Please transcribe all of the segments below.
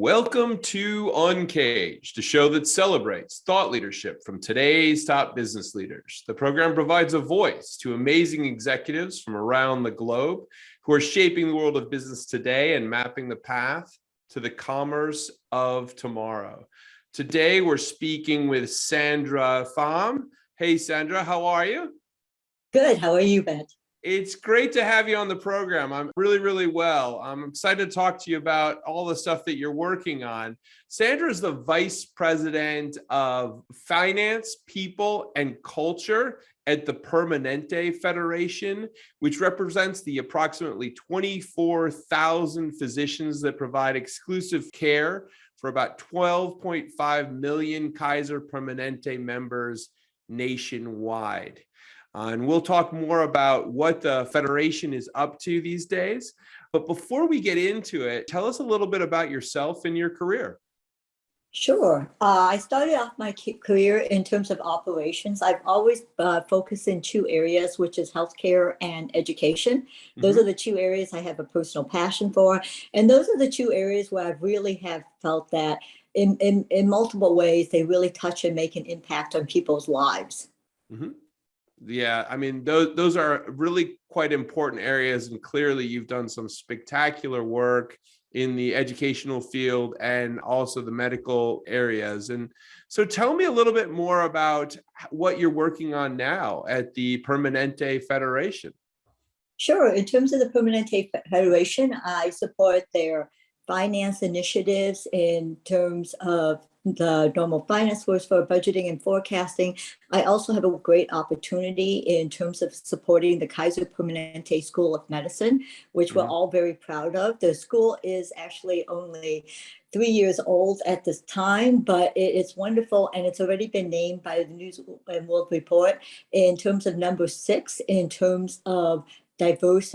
Welcome to UNCAGED, a show that celebrates thought leadership from today's top business leaders. The program provides a voice to amazing executives from around the globe who are shaping the world of business today and mapping the path to the commerce of tomorrow. Today, we're speaking with Sandra Pham. Hey, Sandra, how are you? Good. How are you, Ben? It's great to have you on the program. I'm really well. I'm excited to talk to you about all the stuff that you're working on. Sandra is the Vice President of Finance, People, and Culture at the Permanente Federation, which represents the approximately 24,000 physicians that provide exclusive care for about 12.5 million Kaiser Permanente members nationwide. And we'll talk more about what the Federation is up to these days. But before we get into it, tell us a little bit about yourself and your career. Sure. I started off my career in terms of operations. I've always focused in two areas, which is healthcare and education. Those are the two areas I have a personal passion for. And those are the two areas where I really have felt that in multiple ways, they really touch and make an impact on people's lives. Yeah, I mean, those are really quite important areas. And clearly, you've done some spectacular work in the educational field and also the medical areas. And so tell me a little bit more about what you're working on now at the Permanente Federation. Sure. In terms of the Permanente Federation, I support their finance initiatives in terms of the normal finance force for budgeting and forecasting. I also have a great opportunity in terms of supporting the Kaiser Permanente School of Medicine, which we're all very proud of. The school is actually only 3 years old at this time, but it's wonderful, and it's already been named by the News and World Report in terms of number 6 in terms of diverse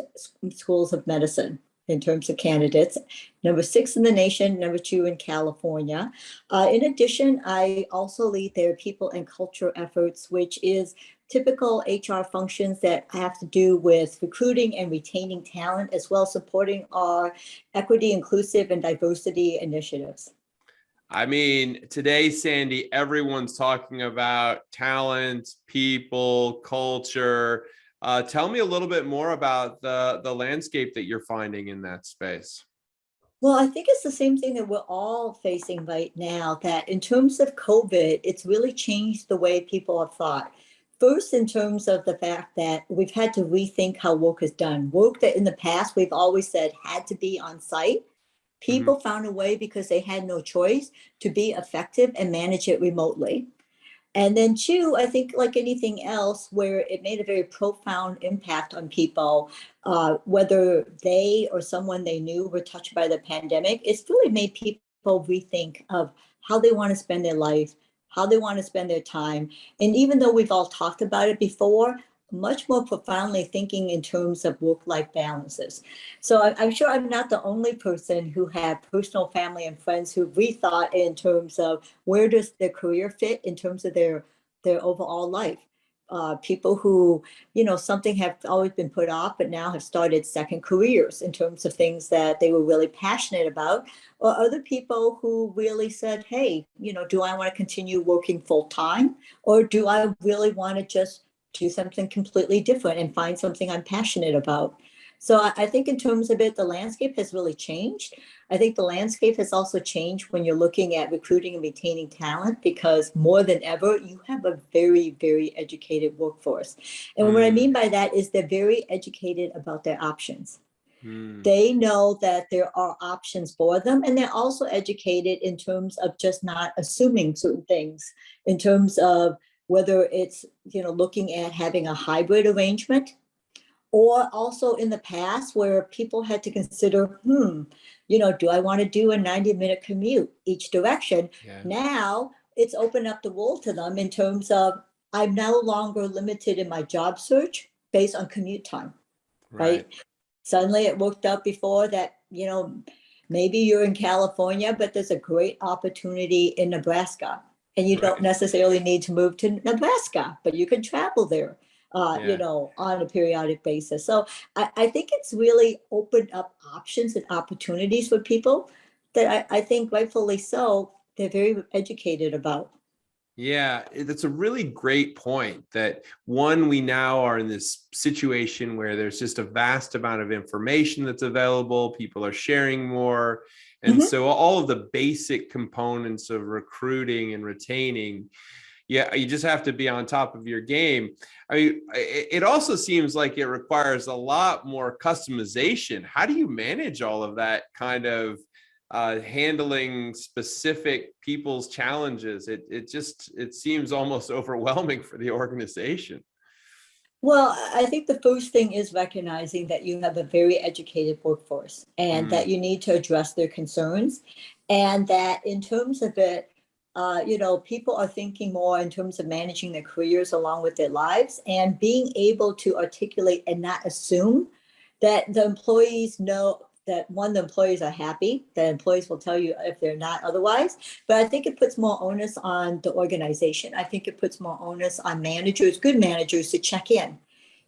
schools of medicine. In terms of candidates, number 6 in the nation, number 2 in California. In addition, I also lead their people and culture efforts, which is typical HR functions that have to do with recruiting and retaining talent, as well as supporting our equity, inclusive, and diversity initiatives. I mean, today, Sandy, everyone's talking about talent, people, culture. Tell me a little bit more about the landscape that you're finding in that space. Well, I think it's the same thing that we're all facing right now, that in terms of COVID, it's really changed the way people have thought. First, in terms of the fact that we've had to rethink how work is done. Work that in the past we've always said had to be on site. People found a way, because they had no choice, to be effective and manage it remotely. And then 2, I think like anything else, where it made a very profound impact on people, whether they or someone they knew were touched by the pandemic, it's really made people rethink of how they want to spend their life, how they want to spend their time. And even though we've all talked about it before, much more profoundly thinking in terms of work-life balances. So I'm sure I'm not the only person who had personal family and friends who rethought in terms of where does their career fit in terms of their overall life. People who, something have always been put off, but now have started second careers in terms of things that they were really passionate about, or other people who really said, hey, do I want to continue working full time, or do I really want to just do something completely different and find something I'm passionate about? So I think in terms of it, the landscape has really changed. I think the landscape has also changed when you're looking at recruiting and retaining talent, because more than ever, you have a very, very educated workforce. And what I mean by that is they're very educated about their options. They know that there are options for them, and they're also educated in terms of just not assuming certain things, in terms of whether it's, looking at having a hybrid arrangement, or also in the past where people had to consider, do I want to do a 90-minute commute each direction? Yeah. Now it's opened up the world to them in terms of, I'm no longer limited in my job search based on commute time, right? Suddenly it worked out before that, maybe you're in California, but there's a great opportunity in Nebraska. And you don't necessarily need to move to Nebraska, but you can travel there, on a periodic basis. So I think it's really opened up options and opportunities for people. that I think rightfully so, they're very educated about. Yeah, that's a really great point that one, we now are in this situation where there's just a vast amount of information that's available. People are sharing more. And Mhm. so all of the basic components of recruiting and retaining, yeah, you just have to be on top of your game. I mean, it also seems like it requires a lot more customization. How do you manage all of that kind of handling specific people's challenges? It seems almost overwhelming for the organization. Well, I think the first thing is recognizing that you have a very educated workforce and Mm, that you need to address their concerns. And that in terms of it, people are thinking more in terms of managing their careers along with their lives and being able to articulate and not assume that the employees know that one, the employees are happy, that employees will tell you if they're not otherwise. But I think it puts more onus on the organization. I think it puts more onus on managers, good managers, to check in,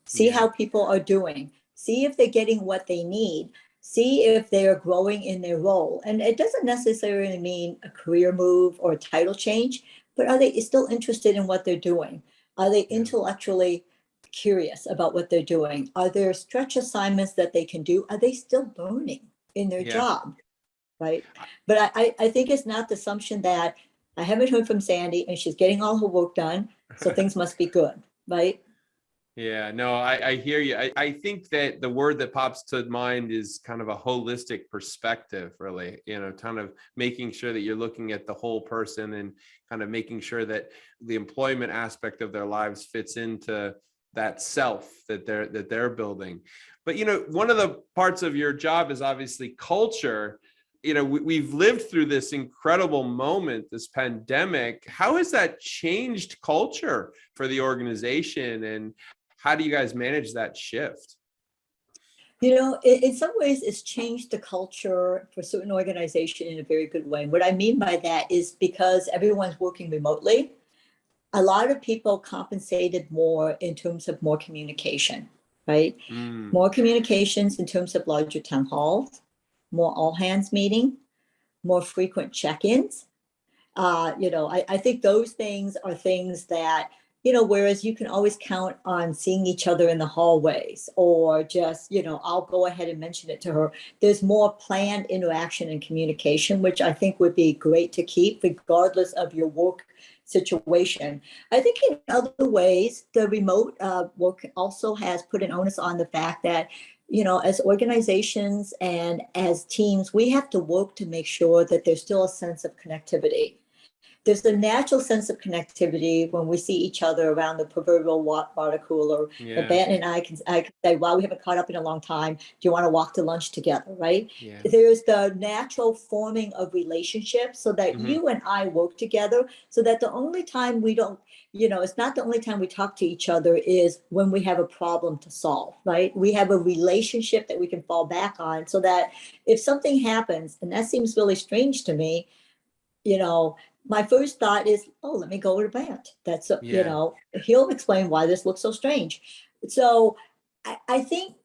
see yeah, how people are doing, see if they're getting what they need, see if they are growing in their role. And it doesn't necessarily mean a career move or a title change, but are they still interested in what they're doing? Are they yeah. intellectually curious about what they're doing? Are there stretch assignments that they can do? Are they still learning in their Yeah. job? Right. But I think it's not the assumption that I haven't heard from Sandy and she's getting all her work done, so things must be good. Right. Yeah, no, I hear you. I think that the word that pops to mind is kind of a holistic perspective, really, kind of making sure that you're looking at the whole person and kind of making sure that the employment aspect of their lives fits into that self that they're building. But one of the parts of your job is obviously culture. We've lived through this incredible moment, this pandemic. How has that changed culture for the organization, and how do you guys manage that shift? In some ways, it's changed the culture for certain organization in a very good way. And what I mean by that is because everyone's working remotely, a lot of people compensated more in terms of more communication, right? Mm, More communications in terms of larger town halls, more all hands meeting, more frequent check-ins. I think those things are things that, whereas you can always count on seeing each other in the hallways or just, I'll go ahead and mention it to her. There's more planned interaction and communication, which I think would be great to keep regardless of your work situation. I think in other ways, the remote work also has put an onus on the fact that as organizations and as teams, we have to work to make sure that there's still a sense of connectivity. There's a natural sense of connectivity when we see each other around the proverbial water cooler. And yeah, Ben and I can say, wow, we haven't caught up in a long time. Do you want to walk to lunch together? Right? yeah. There's the natural forming of relationships so that Hmm. you and I work together so that the only time we don't, it's not the only time we talk to each other is when we have a problem to solve, right? We have a relationship that we can fall back on so that if something happens, and that seems really strange to me, you know, my first thought is, oh, let me go to Brant. Yeah, He'll explain why this looks so strange. So I think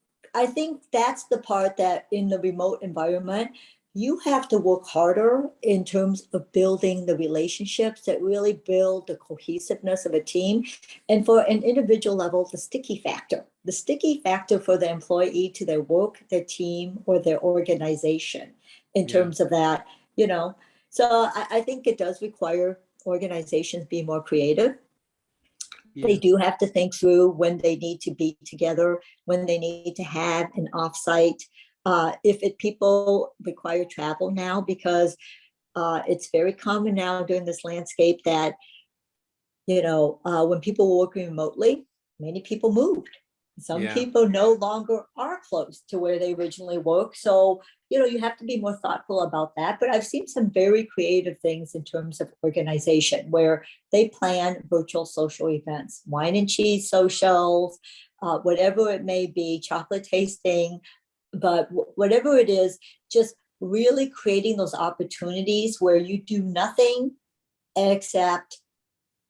that's the part that in the remote environment, you have to work harder in terms of building the relationships that really build the cohesiveness of a team. And for an individual level, the sticky factor for the employee to their work, their team, or their organization in yeah, terms of that, you know. So I think it does require organizations be more creative. They yeah, do have to think through when they need to be together, when they need to have an offsite. People require travel now because it's very common now during this landscape that when people were working remotely, many people moved. Some yeah. people no longer are close to where they originally worked. So, you have to be more thoughtful about that. But I've seen some very creative things in terms of organization where they plan virtual social events, wine and cheese socials, whatever it may be, chocolate tasting, but whatever it is, just really creating those opportunities where you do nothing except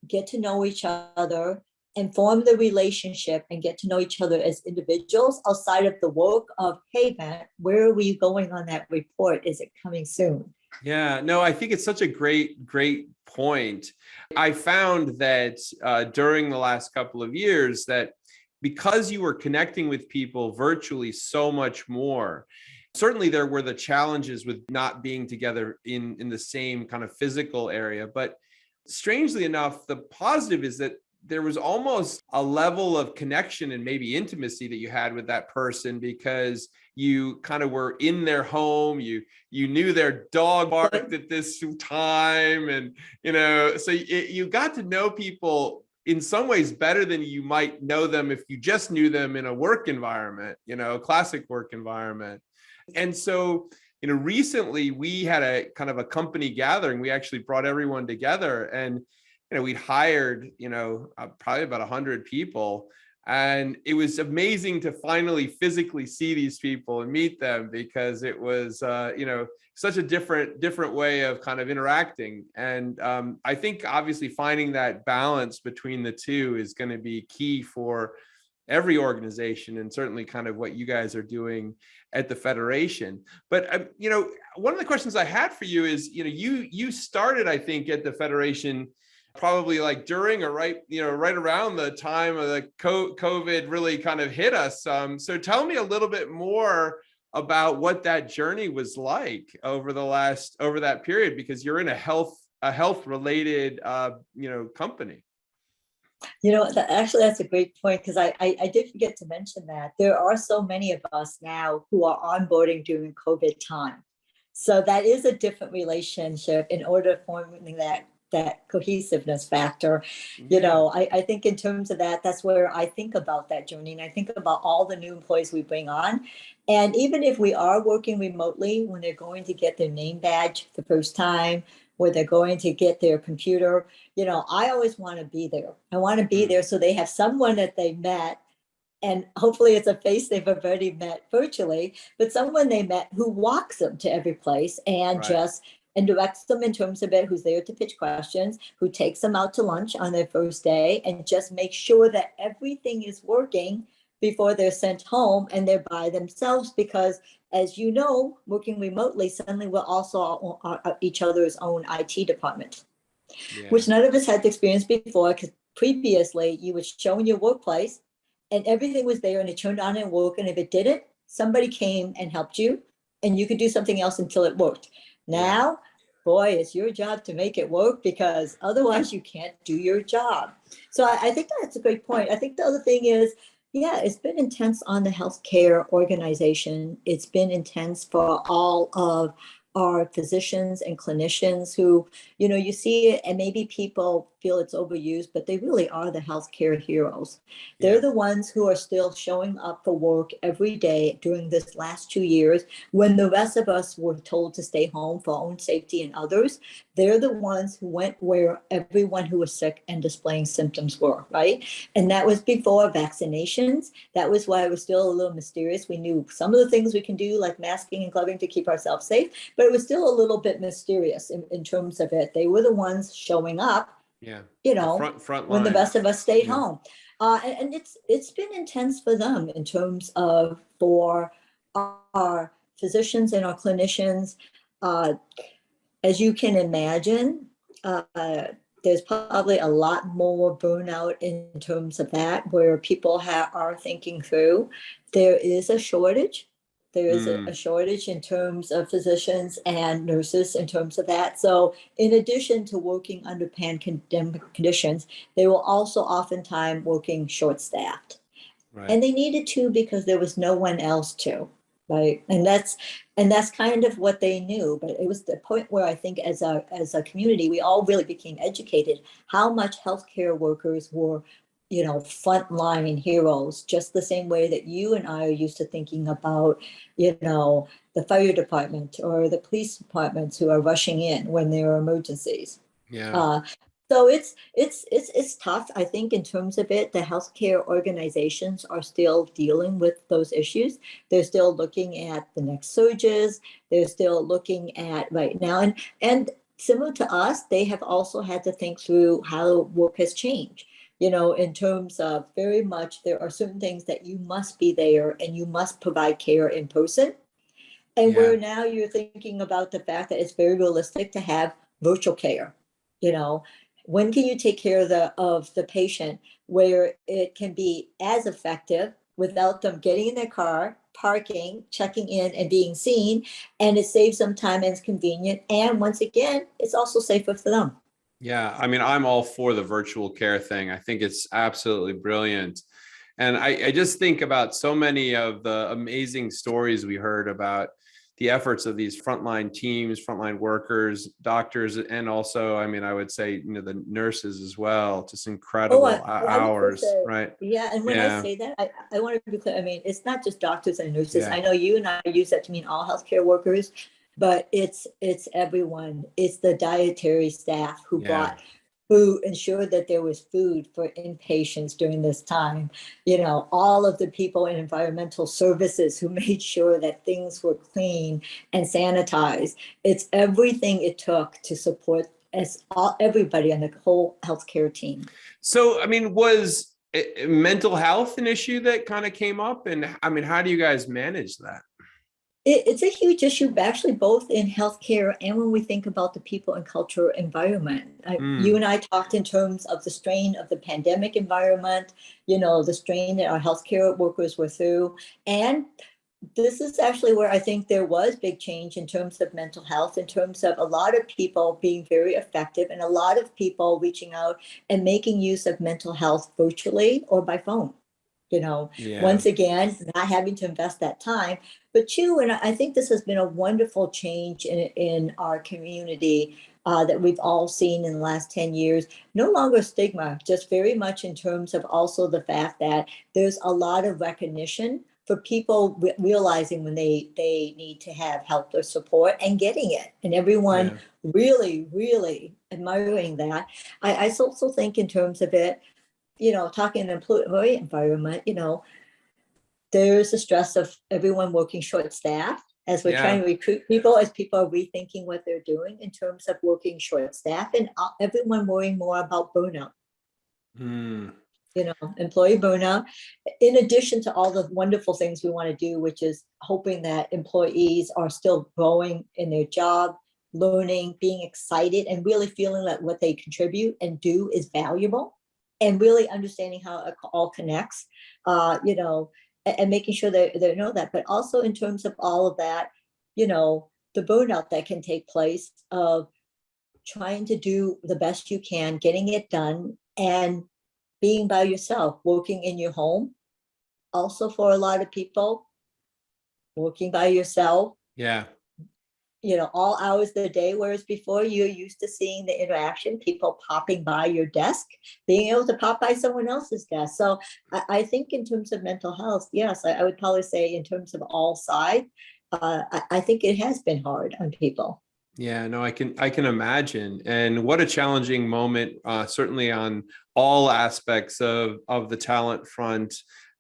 get to know each other and form the relationship and get to know each other as individuals outside of the work of, hey, man, where are we going on that report? Is it coming soon? Yeah, no, I think it's such a great point. I found that during the last couple of years that because you were connecting with people virtually so much more, certainly there were the challenges with not being together in the same kind of physical area. But strangely enough, the positive is that there was almost a level of connection and maybe intimacy that you had with that person because you kind of were in their home, you knew their dog barked at this time, and so you got to know people in some ways better than you might know them if you just knew them in a work environment, a classic work environment. And so recently we had a kind of a company gathering. We actually brought everyone together, and we'd hired probably about 100 people. And it was amazing to finally physically see these people and meet them, because it was, such a different way of kind of interacting. And I think obviously finding that balance between the two is going to be key for every organization, and certainly kind of what you guys are doing at the Federation. But, one of the questions I had for you is, you started, I think, at the Federation probably like during or right around the time of the COVID really kind of hit us. So tell me a little bit more about what that journey was like over that period, because you're in a health related, company. Actually, that's a great point, because I did forget to mention that there are so many of us now who are onboarding during COVID time. So that is a different relationship in order to forming that cohesiveness factor. I think in terms of that's where I think about that journey, and I think about all the new employees we bring on. And even if we are working remotely, when they're going to get their name badge the first time, where they're going to get their computer, I always want to be there. I want to be there so they have someone that they met, and hopefully it's a face they've already met virtually, but someone they met who walks them to every place and just and directs them in terms of it, who's there to pitch questions, who takes them out to lunch on their first day, and just make sure that everything is working before they're sent home and they're by themselves. Because as you know, working remotely, suddenly we're also each other's own IT department, which none of us had experience before, because previously you would show in your workplace and everything was there and it turned on and worked. And if it didn't, somebody came and helped you and you could do something else until it worked. Now, boy, it's your job to make it work, because otherwise you can't do your job. So I think that's a great point. I think the other thing is, it's been intense on the healthcare organization. It's been intense for all of our physicians and clinicians who, you see it and maybe people feel it's overused, but they really are the healthcare heroes. They're the ones who are still showing up for work every day during this last 2 years, when the rest of us were told to stay home for our own safety and others. They're the ones who went where everyone who was sick and displaying symptoms were, right? And that was before vaccinations. That was why it was still a little mysterious. We knew some of the things we can do, like masking and gloving, to keep ourselves safe, but it was still a little bit mysterious in terms of it. They were the ones showing up, front when the line. rest of us stayed home. And it's been intense for them in terms of for our physicians and our clinicians. As you can imagine, there's probably a lot more burnout in terms of that, where people are thinking through. There is a shortage. There is a shortage in terms of physicians and nurses in terms of that. So in addition to working under pandemic conditions, they were also oftentimes working short-staffed. And they needed to, because there was no one else to, right? And that's kind of what they knew. But it was the point where I think as a community, we all really became educated how much healthcare workers were, frontline heroes, just the same way that you and I are used to thinking about, the fire department or the police departments who are rushing in when there are emergencies. So it's tough. I think in terms of it, the healthcare organizations are still dealing with those issues. They're still looking at the next surges. They're still looking at right now, and similar to us, they have also had to think through how work has changed. In terms of very much, there are certain things that you must be there and you must provide care in person. And Yeah. where now you're thinking about the fact that it's very realistic to have virtual care. You know, when can you take care of the patient where it can be as effective without them getting in their car, parking, checking in, and being seen, and it saves them time and it's convenient. And once again, it's also safer for them. Yeah, I mean, I'm all for the virtual care thing. I think it's absolutely brilliant. And I just think about so many of the amazing stories we heard about the efforts of these frontline teams, frontline workers, doctors, and also, I mean, I would say, the nurses as well, just Oh, incredible I would hours, say, right? yeah. And when I Yeah, say that, I want to be clear. I mean, it's not just doctors and nurses. yeah, I know you and I use that to mean all healthcare workers, but it's everyone. It's the dietary staff yeah, who ensured that there was food for inpatients during this time. You know, all of the people in environmental services who made sure that things were clean and sanitized. It's everything it took to support everybody on the whole healthcare team. So, I mean, was mental health an issue that kind of came up? And I mean, how do you guys manage that? It's a huge issue, actually, both in healthcare and when we think about the people and culture environment. You Mm, and I talked in terms of the strain of the pandemic environment, the strain that our healthcare workers were through. And this is actually where I think there was big change in terms of mental health, in terms of a lot of people being very effective and a lot of people reaching out and making use of mental health virtually or by phone. yeah, Once again, not having to invest that time. But two, and I think this has been a wonderful change in our community that we've all seen in the last 10 years. No longer stigma, just very much in terms of also the fact that there's a lot of recognition for people realizing when they need to have help or support and getting it. And everyone yeah, really, really admiring that. I also think in terms of it, talking an employee environment, there's the stress of everyone working short staff as we're trying yeah. to recruit people, as people are rethinking what they're doing in terms of working short staff, and everyone worrying more about burnout, Mm, employee burnout, in addition to all the wonderful things we want to do, which is hoping that employees are still growing in their job, learning, being excited, and really feeling that what they contribute and do is valuable, and really understanding how it all connects, and making sure they know that. But also in terms of all of that, the burnout that can take place of trying to do the best you can, getting it done, and being by yourself, working in your home. Also, for a lot of people, working by yourself, yeah. all hours of the day, whereas before you're used to seeing the interaction, people popping by your desk, being able to pop by someone else's desk. So I think in terms of mental health, yes, I would probably say in terms of all sides, I think it has been hard on people. Yeah, no, I can imagine. And what a challenging moment, certainly on all aspects of the talent front.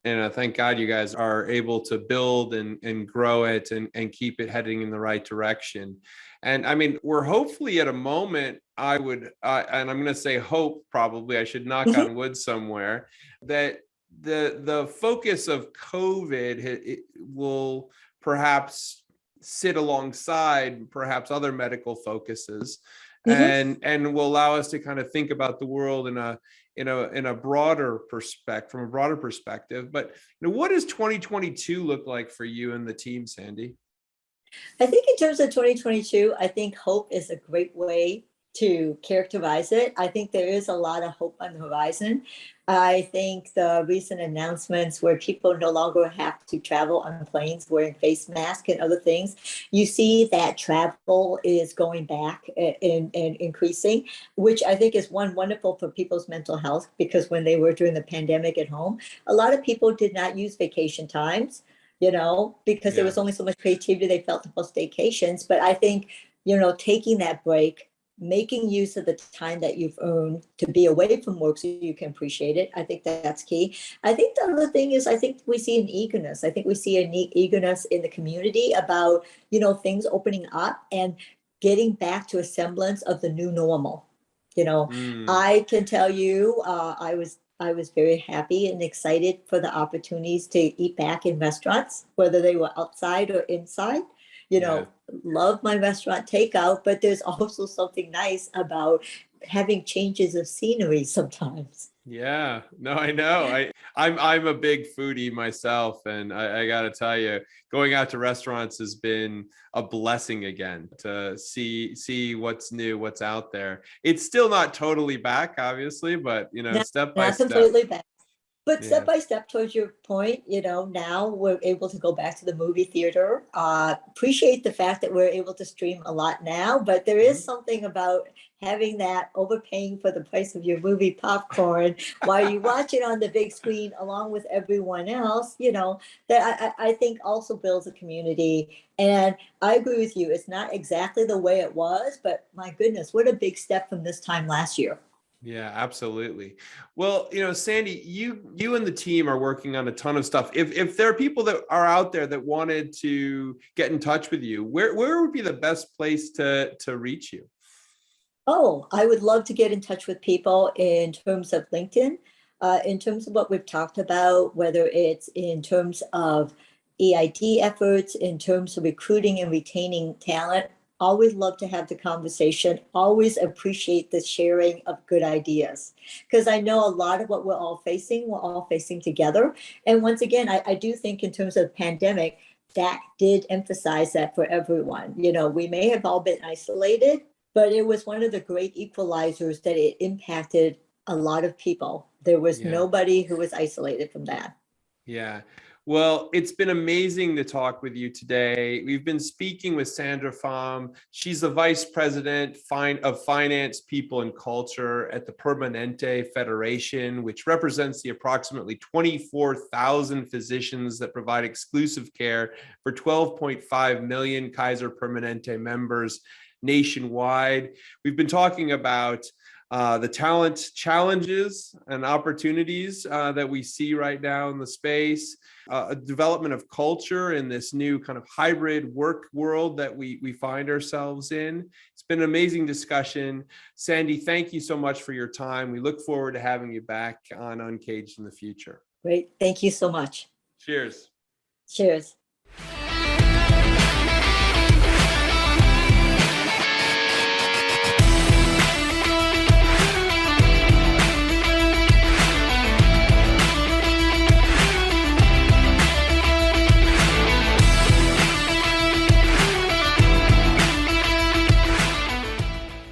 And thank God you guys are able to build and grow it and keep it heading in the right direction. And I mean, we're hopefully at a moment, and I'm going to say hope, probably, I should knock Mhm. on wood somewhere, that the focus of COVID it will perhaps sit alongside perhaps other medical focuses Mhm. and will allow us to kind of think about the world in a broader perspective, from a broader perspective. But what does 2022 look like for you and the team, Sandy? I think in terms of 2022, I think hope is a great way to characterize it. I think there is a lot of hope on the horizon. I think the recent announcements where people no longer have to travel on planes wearing face masks and other things, you see that travel is going back and increasing, which I think is one wonderful for people's mental health, because when they were during the pandemic at home, a lot of people did not use vacation times, because there Yeah, was only so much creativity they felt about staycations. But I think, taking that break, making use of the time that you've earned to be away from work so you can appreciate it. I think that's key. I think the other thing is, I think we see an eagerness. I think we see a neat eagerness in the community about, things opening up and getting back to a semblance of the new normal. mm, I can tell you, I was very happy and excited for the opportunities to eat back in restaurants, whether they were outside or inside. you Yeah. know, love my restaurant takeout, but there's also something nice about having changes of scenery sometimes. Yeah, no, I know. I'm a big foodie myself, and I got to tell you, going out to restaurants has been a blessing again to see what's new, what's out there. It's still not totally back, obviously, but Not, step by not step. completely bad. But step Yeah. by step towards your point, now we're able to go back to the movie theater. Appreciate the fact that we're able to stream a lot now, but there is Mhm. something about having that overpaying for the price of your movie popcorn while you watch it on the big screen along with everyone else, that I think also builds a community. And I agree with you. It's not exactly the way it was, but my goodness, what a big step from this time last year. Yeah, absolutely. Well, Sandy, you and the team are working on a ton of stuff. If there are people that are out there that wanted to get in touch with you, where would be the best place to reach you? Oh, I would love to get in touch with people in terms of LinkedIn, in terms of what we've talked about, whether it's in terms of EID efforts, in terms of recruiting and retaining talent. Always love to have the conversation. Always appreciate the sharing of good ideas. Because I know a lot of what we're all facing together. And once again, I do think in terms of pandemic, that did emphasize that for everyone. We may have all been isolated, but it was one of the great equalizers that it impacted a lot of people. There was Yeah. nobody who was isolated from that. Yeah. Well, it's been amazing to talk with you today. We've been speaking with Sandra Pham. She's the Vice President of Finance, People, and Culture at the Permanente Federation, which represents the approximately 24,000 physicians that provide exclusive care for 12.5 million Kaiser Permanente members nationwide. We've been talking about the talent challenges and opportunities that we see right now in the space, a development of culture in this new kind of hybrid work world that we find ourselves in. It's been an amazing discussion. Sandy, thank you so much for your time. We look forward to having you back on Uncaged in the future. Great. Thank you so much. Cheers. Cheers.